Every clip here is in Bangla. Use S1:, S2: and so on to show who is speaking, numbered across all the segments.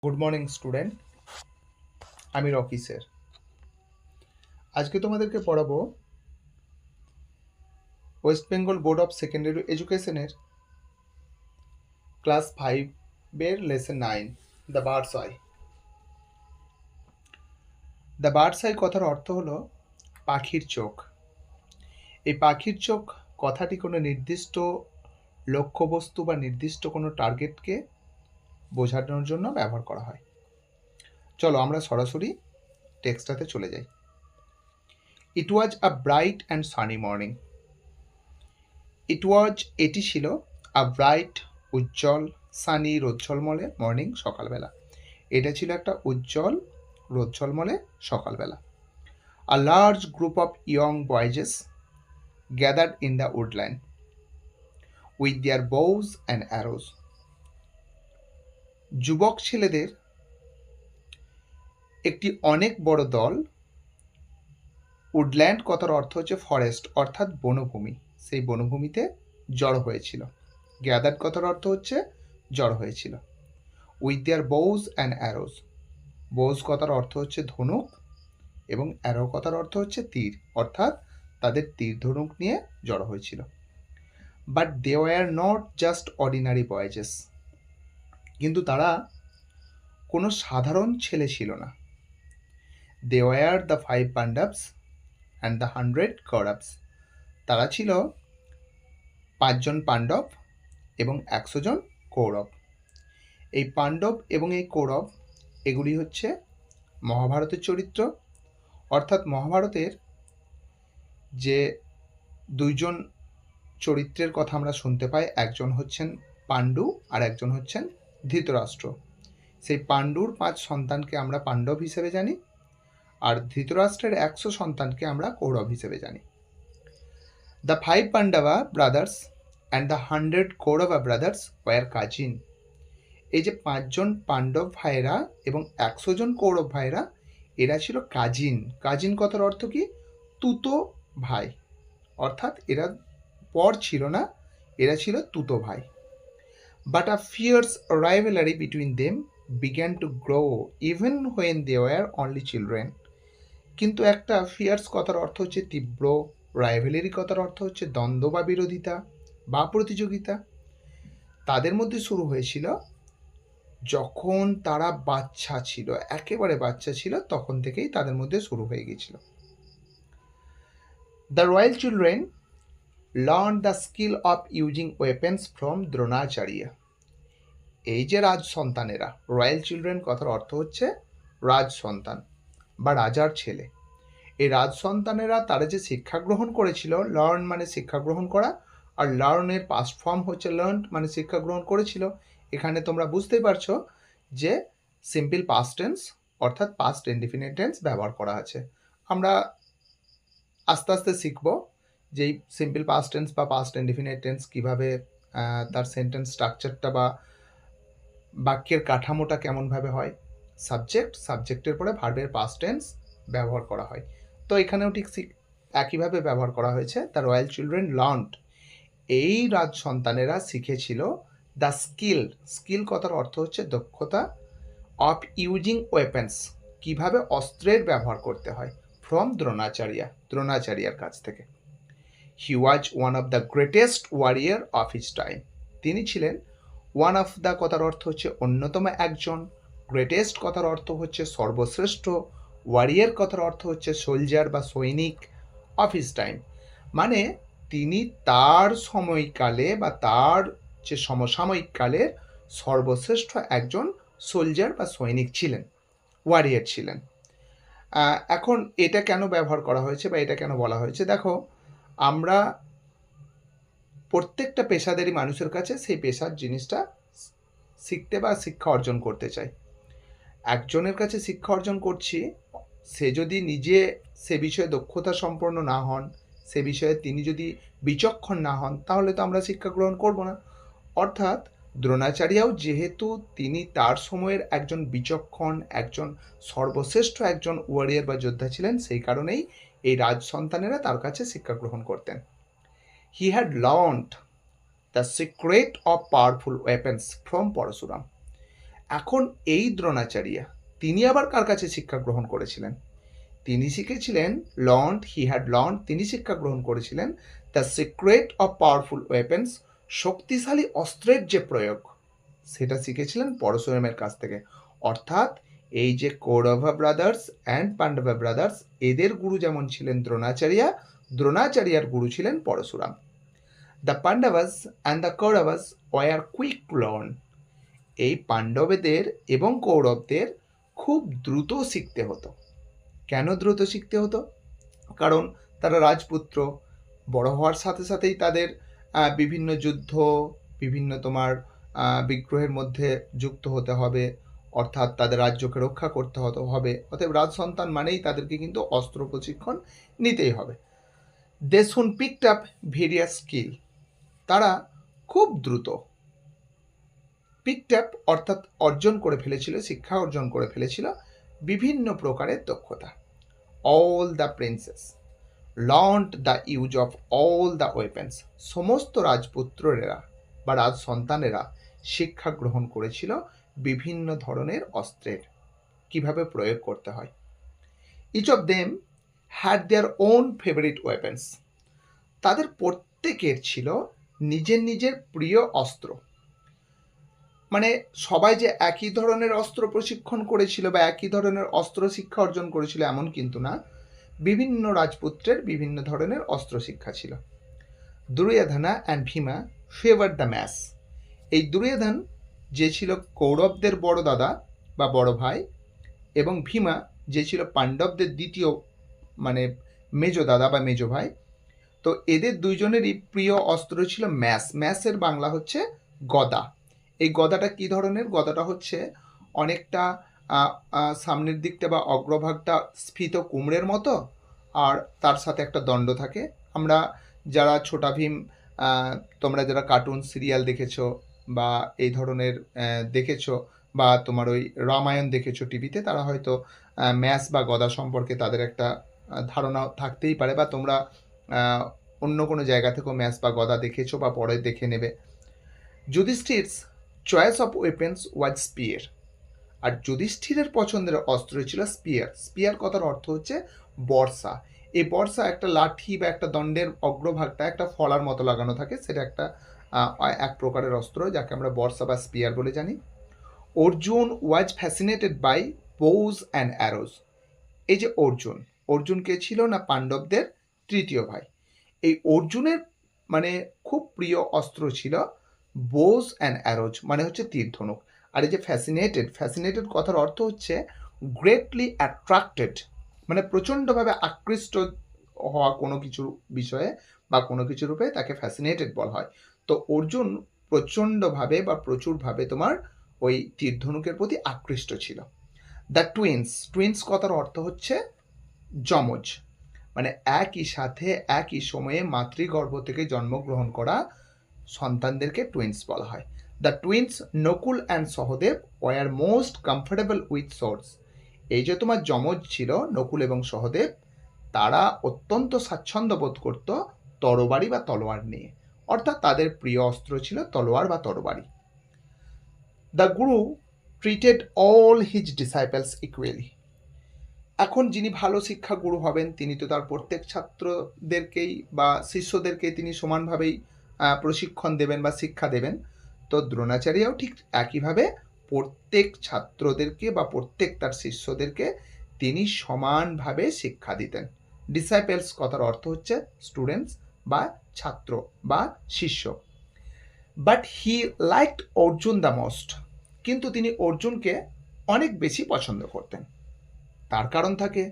S1: গুড মর্নিং স্টুডেন্ট, আমি রকি স্যার। আজকে তোমাদেরকে পড়াবো west Bengal board of secondary এডুকেশনের ক্লাস 5-এর lesson 9, the bird's eye. The bird's eye কথার অর্থ হলো পাখির চোখ। এই পাখির চোখ কথাটি কোনো নির্দিষ্ট লক্ষ্যবস্তু বা নির্দিষ্ট কোনো টার্গেটকে বোঝানোর জন্য ব্যবহার করা হয়। চলো আমরা সরাসরি টেক্সটটাতে চলে যাই। It was a bright and sunny morning. এটি ছিল আ ব্রাইট, উজ্জ্বল, সানি, রোদ ঝলমলে মর্নিং, সকালবেলা। এটা ছিল একটা উজ্জ্বল রোদ ঝলমলে সকালবেলা। A large group of young boys gathered in the woodland with their bows and arrows. যুবক ছেলেদের একটি অনেক বড় দল, উডল্যান্ড কথার অর্থ হচ্ছে ফরেস্ট অর্থাৎ বনভূমি, সেই বনভূমিতে জড়ো হয়েছিল। গ্যাদার্ড কথার অর্থ হচ্ছে জড়ো হয়েছিল। With their bows and arose. bows কথার অর্থ হচ্ছে ধনুক এবং অ্যারো কথার অর্থ হচ্ছে তীর, অর্থাৎ তাদের তীর ধনুক নিয়ে জড়ো হয়েছিল। But they were not just ordinary boys. কিন্তু তারা কোনো সাধারণ ছেলে ছিল না। They were the 5 Pandavas and the 100 Kauravas. তারা ছিল 5 জন পাণ্ডব এবং 100 জন কৌরব। এই পাণ্ডব এবং এই কৌরব এগুলি হচ্ছে মহাভারতের চরিত্র, অর্থাৎ মহাভারতের যে দুইজন চরিত্রের কথা আমরা শুনতে পাই, একজন হচ্ছেন পাণ্ডু আর একজন হচ্ছেন ধৃতরাষ্ট্র। সেই পাণ্ডুর 5 সন্তানকে আমরা পাণ্ডব হিসেবে জানি, আর ধৃতরাষ্ট্রের 100 সন্তানকে আমরা কৌরব হিসেবে জানি। The 5 Pandava brothers and the 100 Kaurava brothers were cousin. এই যে 5 জন পাণ্ডব ভাইরা এবং 100 জন কৌরব ভাইরা, এরা ছিল কাজিন। কাজিন কথার অর্থ কি? তুতো ভাই, অর্থাৎ এরা পর ছিল না, এরা ছিল তুতো ভাই। But a fierce rivalry between them began to grow even when they were only children. কিন্তু একটা ফিয়ার্স কথার অর্থ হচ্ছে তীব্র, রাইভেলারি কথার অর্থ হচ্ছে দ্বন্দ্ব বা বিরোধিতা বা প্রতিযোগিতা। তাদের মধ্যে শুরু হয়েছিল যখন তারা বাচ্চা ছিল, একেবারে বাচ্চা ছিল, তখন থেকেই তাদের মধ্যে শুরু হয়ে গিয়েছিল। The royal children learn the skill of using weapons from Dronacharya. এই যে রাজ সন্তানেরা, রয়্যাল চিলড্রেন কথার অর্থ হচ্ছে রাজ সন্তান বা রাজার ছেলে। এই রাজ সন্তানেরা তারা যে শিক্ষা গ্রহণ করেছিল, লার্ন মানে শিক্ষা গ্রহণ করা, আর লার্নের পাস্ট ফর্ম হচ্ছে লার্নড মানে শিক্ষা গ্রহণ করেছিল। এখানে তোমরা বুঝতেই পারছো যে সিম্পল পাস্ট টেন্স অর্থাৎ পাস্ট ইনডিফিনিট টেন্স ব্যবহার করা আছে। আমরা আস্তে আস্তে শিখব যে এই সিম্পল পাস্ট টেন্স বা পাস্ট ইনডিফিনিট টেন্স কীভাবে তার সেন্টেন্স স্ট্রাকচারটা বা বাক্যের কাঠামোটা কেমনভাবে হয়। সাবজেক্টের পরে ভার্বের পাস্ট টেন্স ব্যবহার করা হয়। তো এখানেও ঠিক একইভাবে ব্যবহার করা হয়েছে। দ্য রয়্যাল চিলড্রেন লার্নড, এই রাজ সন্তানেরা শিখেছিল দ্য স্কিল কথার অর্থ হচ্ছে দক্ষতা, অফ ইউজিং ওয়েপেন্স, কিভাবে অস্ত্রের ব্যবহার করতে হয়, ফ্রম দ্রোণাচার্যার কাছ থেকে। He was one of the greatest warrior of his time. তিনি ছিলেন ওয়ান অফ দ্য কথার অর্থ হচ্ছে অন্যতম একজন, গ্রেটেস্ট কথার অর্থ হচ্ছে সর্বশ্রেষ্ঠ, ওয়ারিয়ার কথার অর্থ হচ্ছে সোলজার বা সৈনিক, অফ হিজ টাইম মানে তিনি তার সময়কালে বা তার যে সমসাময়িক কালের সর্বশ্রেষ্ঠ একজন সোলজার বা সৈনিক ছিলেন, ওয়ারিয়ার ছিলেন। এখন এটা কেন ব্যবহার করা হয়েছে বা এটা কেন বলা হয়েছে? দেখো, আমরা প্রত্যেকটা পেশাদারি মানুষের কাছে সেই পেশার জিনিসটা শিখতে বা শিক্ষা অর্জন করতে চাই। একজনের কাছে শিক্ষা অর্জন করছি, সে যদি নিজে সে বিষয়ে দক্ষতা সম্পন্ন না হন, সে বিষয়ে তিনি যদি বিচক্ষণ না হন, তাহলে তো আমরা শিক্ষা গ্রহণ করব না। অর্থাৎ দ্রোণাচার্যও যেহেতু তিনি তার সময়ের একজন বিচক্ষণ, একজন সর্বশ্রেষ্ঠ একজন ওয়ারিয়ার বা যোদ্ধা ছিলেন, সেই কারণেই এই রাজ সন্তানেরা তার কাছে শিক্ষা গ্রহণ করতেন। He had learned the secret of powerful weapons from Parashuram. এখন এই দ্রোণাচার্য তিনি আবার কার কাছে শিক্ষা গ্রহণ করেছিলেন? তিনি শিখেছিলেন তিনি শিক্ষা গ্রহণ করেছিলেন the secret of powerful weapons, শক্তিশালী অস্ত্রের যে প্রয়োগ সেটা শিখেছিলেন পরশুরামের কাছ থেকে। অর্থাৎ এই যে Kaurava brothers and Pandava brothers, এদের গুরু যেমন ছিলেন দ্রোণাচার্যার গুরু ছিলেন Parashuram. The Pandavas and the Kauravas were quick to learn. এই পাণ্ডবদের এবং কৌরবদের খুব দ্রুত শিখতে হতো। কেন দ্রুত শিখতে হতো? কারণ তারা রাজপুত্র, বড় হওয়ার সাথে সাথেই তাদের বিভিন্ন যুদ্ধ, বিভিন্ন তোমার বিগ্রহের মধ্যে যুক্ত হতে হবে, অর্থাৎ তাদের রাজ্যকে রক্ষা করতে হবে। অতএব রাজ সন্তান মানেই তাদেরকে কিন্তু অস্ত্র প্রশিক্ষণ নিতেই হবে। দে সুন পিকড আপ ভেরিয়াস স্কিল। তারা খুব দ্রুত পিকড আপ অর্থাৎ অর্জন করে ফেলেছিল, শিক্ষা অর্জন করে ফেলেছিল বিভিন্ন প্রকারের দক্ষতা। All the princess learned the use of all the weapons. সমস্ত রাজপুত্রেরা বা রাজ সন্তানেরা শিক্ষা গ্রহণ করেছিল বিভিন্ন ধরনের অস্ত্রের কিভাবে প্রয়োগ করতে হয়। Each of them had their own favourite weapons. তাদের প্রত্যেকের ছিল নিজের নিজের প্রিয় অস্ত্র। মানে সবাই যে একই ধরনের অস্ত্র প্রশিক্ষণ করেছিল বা একই ধরনের অস্ত্র শিক্ষা অর্জন করেছিল এমন কিন্তু না, বিভিন্ন রাজপুত্রের বিভিন্ন ধরনের অস্ত্র শিক্ষা ছিল। Duryodhana and Bhima favour the mace. এই দুর্যোধন যে ছিল কৌরবদের বড় দাদা বা বড় ভাই, এবং ভীমা যে ছিল পাণ্ডবদের দ্বিতীয় মানে মেজ দাদা বা মেজ ভাই, তো এদের দুইজনেরই প্রিয় অস্ত্র ছিল ম্যাস। ম্যাসের বাংলা হচ্ছে গদা। এই গদাটা কি ধরনের? গদাটা হচ্ছে অনেকটা সামনের দিকটা বা অগ্রভাগটা স্ফীত কুমড়ের মতো, আর তার সাথে একটা দণ্ড থাকে। আমরা যারা ছোটা ভীম, তোমরা যারা কার্টুন সিরিয়াল দেখেছো বা এই ধরনের দেখেছো বা তোমার ওই রামায়ণ দেখেছো টিভিতে, তারা হয়তো ম্যাস বা গদা সম্পর্কে তাদের একটা ধারণা থাকতেই পারে, বা তোমরা অন্য কোনো জায়গা থেকেও ম্যাস বা গদা দেখেছো বা পরে দেখে নেবে। Yudhishthira's choice of weapons was spear. আর যুধিষ্ঠিরের পছন্দের অস্ত্র ছিল স্পিয়ার। স্পিয়ার কথার অর্থ হচ্ছে বর্ষা। এই বর্ষা একটা লাঠি বা একটা দণ্ডের অগ্রভাগটা একটা ফলার মতো লাগানো থাকে, সেটা একটা এক প্রকারের অস্ত্র যাকে আমরা বর্ষা বা স্পিয়ার বলে জানি। Arjun was fascinated by bows and arrows. এই যে অর্জুন কে ছিল না পাণ্ডবদের তৃতীয় ভাই, এই অর্জুনের মানে খুব প্রিয় অস্ত্র ছিল বোজ অ্যান্ড অ্যারোজ, মানে হচ্ছে তীর ধনুক। আর এই যে ফ্যাসিনেটেড কথার অর্থ হচ্ছে গ্রেটলি অ্যাট্রাক্টেড, মানে প্রচণ্ডভাবে আকৃষ্ট হওয়া কোনো কিছু বিষয়ে বা কোনো কিছুর রূপে তাকে ফ্যাসিনেটেড বলা হয়। তো অর্জুন প্রচণ্ডভাবে বা প্রচুরভাবে তোমার ওই তীর ধনুকের প্রতি আকৃষ্ট ছিল। দ্য টুইন্স কথার অর্থ হচ্ছে যমজ, মানে একই সাথে একই সময়ে মাতৃগর্ভ থেকে জন্মগ্রহণ করা সন্তানদেরকে টুইন্স বলা হয়। The twins Nakul and Sahadev war most comfortable with source. এই যে তোমার যমজ ছিল নকুল এবং সহদেব, তারা অত্যন্ত স্বাচ্ছন্দ্য বোধ করত তরবারি বা তলোয়ার নিয়ে, অর্থাৎ তাদের প্রিয় অস্ত্র ছিল তলোয়ার বা তরবারি। The Guru treated all his disciples equally. এখন যিনি ভালো শিক্ষা গুরু হবেন তিনি তো তার প্রত্যেক ছাত্রদেরকেই বা শিষ্যদেরকেই তিনি সমানভাবেই প্রশিক্ষণ দেবেন বা শিক্ষা দেবেন। তো দ্রোণাচার্যও ঠিক একইভাবে প্রত্যেক ছাত্রদেরকে বা প্রত্যেক তার শিষ্যদেরকে তিনি সমানভাবে শিক্ষা দিতেন। ডিসাইপেলস কথার অর্থ হচ্ছে স্টুডেন্টস বা ছাত্র বা শিষ্য। But he liked Arjun the most. কিন্তু তিনি অর্জুনকে অনেক বেশি পছন্দ করতেন। তার কারণ থাকে,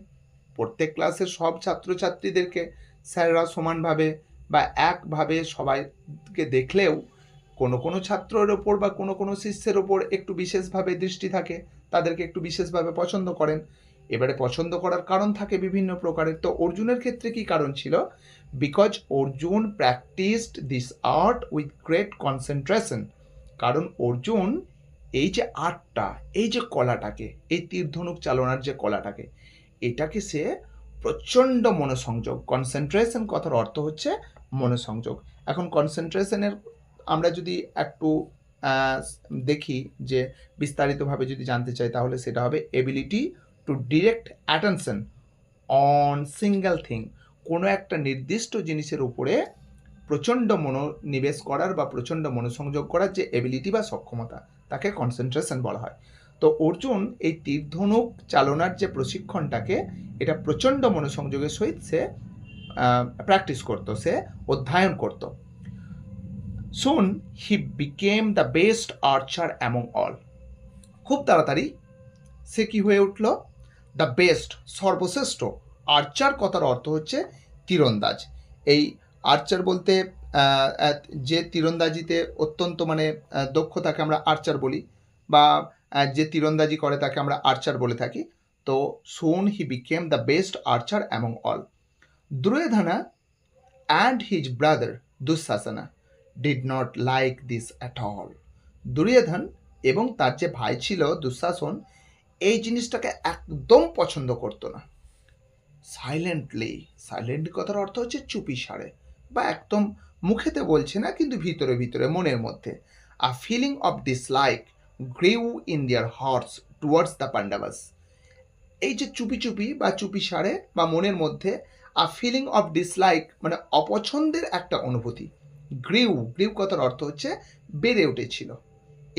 S1: প্রত্যেক ক্লাসের সব ছাত্রছাত্রীদেরকে স্যাররা সমানভাবে বা একভাবে সবাইকে দেখলেও কোনো কোনো ছাত্রের ওপর বা কোনো কোনো শিষ্যের ওপর একটু বিশেষভাবে দৃষ্টি থাকে, তাদেরকে একটু বিশেষভাবে পছন্দ করেন। এবারে পছন্দ করার কারণ থাকে বিভিন্ন প্রকারের। তো অর্জুনের ক্ষেত্রে কি কারণ ছিল? Because Arjun practised this art with great concentration. কারণ অর্জুন এই যে আর্টটা, এই যে কলাটাকে, এই তীর ধনুক চালনার যে কলাটাকে, এটাকে সে প্রচণ্ড মনোসংযোগ, কনসেন্ট্রেশন কথার অর্থ হচ্ছে মনোসংযোগ। এখন কনসেন্ট্রেশনের আমরা যদি একটু দেখি যে বিস্তারিতভাবে যদি জানতে চাই তাহলে সেটা হবে ability to direct attention on single thing, কোনো একটা নির্দিষ্ট জিনিসের উপরে প্রচণ্ড মনোনিবেশ করার বা প্রচণ্ড মনোসংযোগ করার যে এবিলিটি বা সক্ষমতা, তাকে কনসেন্ট্রেশন বলা হয়। তো অর্জুন এই তীরধনুক চালনার যে প্রশিক্ষণটাকে, এটা প্রচণ্ড মনোসংযোগের সহিত সে প্র্যাকটিস করতো, সে অধ্যয়ন করতো। Soon he became the best archer among all, খুব তাড়াতাড়ি সে কি হয়ে উঠল, দ্য বেস্ট, সর্বশ্রেষ্ঠ। আর্চার কথার অর্থ হচ্ছে তীরন্দাজ। এই আর্চার বলতে যে তীরন্দাজিতে অত্যন্ত মানে দক্ষ তাকে আমরা আর্চার বলি, বা যে তীরন্দাজি করে তাকে আমরা আর্চার বলে থাকি। তো soon he became the best archer among all. Duryodhana and his brother Dushasana did not like this at all. Duryodhan এবং তার যে ভাই ছিল দুঃশাসন, এই জিনিসটাকে একদম পছন্দ করতো না। সাইলেন্টলি, সাইলেন্ট কথার অর্থ হচ্ছে চুপি সারে, বা একদম মুখেতে বলছে না কিন্তু ভিতরে ভিতরে মনের মধ্যে। A feeling of dislike grew in their hearts towards the Pandavas. এই যে চুপি চুপি বা চুপি সারে বা মনের মধ্যে, আ ফিলিং অফ ডিসলাইক মানে অপছন্দের একটা অনুভূতি। গ্রিউ, গ্রিউ কথার অর্থ হচ্ছে বেড়ে উঠেছিল।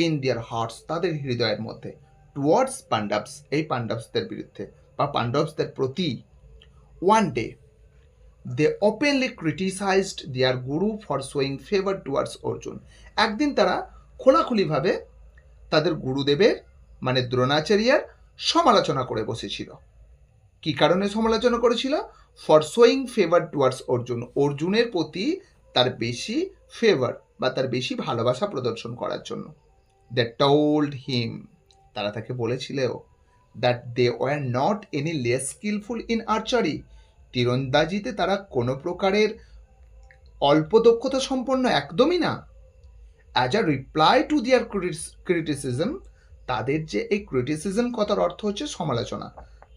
S1: ইন দেয়ার হার্টস, তাদের হৃদয়ের মধ্যে। টুয়ার্ডস পান্ডাভস, এই পান্ডাভসদের বিরুদ্ধে বা পান্ডবসদের প্রতি। One day they openly criticised their guru for showing favour towards Arjun. একদিন তারা খোলাখুলিভাবে তাদের গুরুদেবের মানে দ্রোণাচার্যের সমালোচনা করে বসেছিল। কি কারণে সমালোচনা করেছিল? For showing favour towards Arjun, অর্জুনের প্রতি তার বেশি ফেভার বা তার বেশি ভালোবাসা প্রদর্শন করার জন্য। দে টোল্ড হিম, তারা তাকে বলেছিল that they were not any less skilful in archery, তীরন্দাজিতে তারা কোনো প্রকারের অল্প দক্ষতা সম্পন্ন একদমই না। As a reply to their criticism, তাদের যে এই ক্রিটিসিজম কথার অর্থ হচ্ছে সমালোচনা,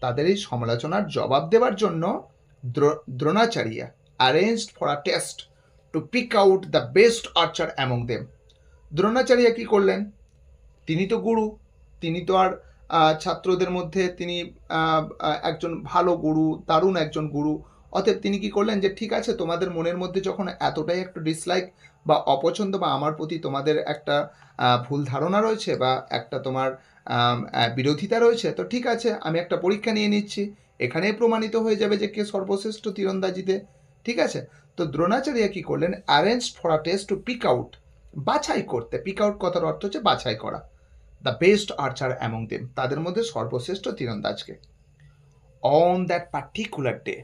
S1: তাদের এই সমালোচনার জবাব দেওয়ার জন্য Dronacharya arranged for a test to pick out the best archer among them. Dronacharya কি করলেন? তিনি তো গুরু, তিনি তো আর ছাত্রদের মধ্যে তিনি একজন ভালো গুরু, দারুণ একজন গুরু। অতএব তিনি কি করলেন যে ঠিক আছে, তোমাদের মনের মধ্যে যখন এতটাই একটা ডিসলাইক বা অপছন্দ বা আমার প্রতি তোমাদের একটা ভুল ধারণা রয়েছে বা একটা তোমার বিরোধিতা রয়েছে, তো ঠিক আছে, আমি একটা পরীক্ষা নিয়ে নিচ্ছি, এখানেই প্রমাণিত হয়ে যাবে যে কে সর্বশ্রেষ্ঠ তীরন্দাজিতে। ঠিক আছে, তো দ্রোণাচার্য কি করলেন? Arrange for a test to pick out, বাছাই করতে। পিক আউট কথার অর্থ হচ্ছে বাছাই করা। The best archer among them, তাদের মধ্যে সর্বশ্রেষ্ঠ তীরন্দাজকে। অন দ্যাট পার্টিকুলার ডে,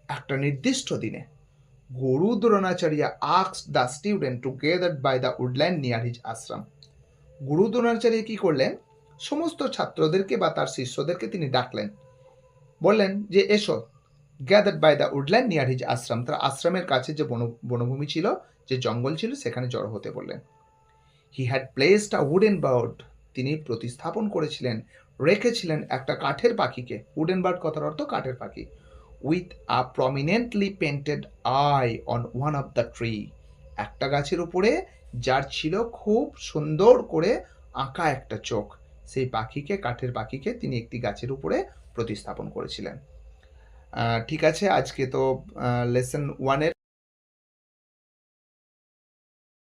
S1: একটা নির্দিষ্ট দিনে, guru Dronacharya asked the student to gather by the woodland near his ashram. Guru Dronacharya কি করলেন? সমস্ত ছাত্রদেরকে বা তার শিষ্যদেরকে তিনি ডাকলেন, বললেন যে এসো, gathered by the woodland near his ashram, তার আশ্রমের কাছে যে বনভূমি ছিল, যে জঙ্গল ছিল, সেখানে জড়ো হতে বললেন। He had placed a wooden bird, তিনি প্রতিস্থাপন করেছিলেন, রেখেছিলেন একটা কাঠের পাখিকে। উডেন বার্ড কথার অর্থ কাঠের পাখি। With a prominently painted I on one of the tree, একটা গাছের উপরে যার ছিল খুব সুন্দর করে আঁকা একটা চোখ, সেই পাখিকে, কাঠের পাখিকে তিনি একটি গাছের উপরে প্রতিস্থাপন করেছিলেন। ঠিক আছে, আজকে তো লেসন 1-এর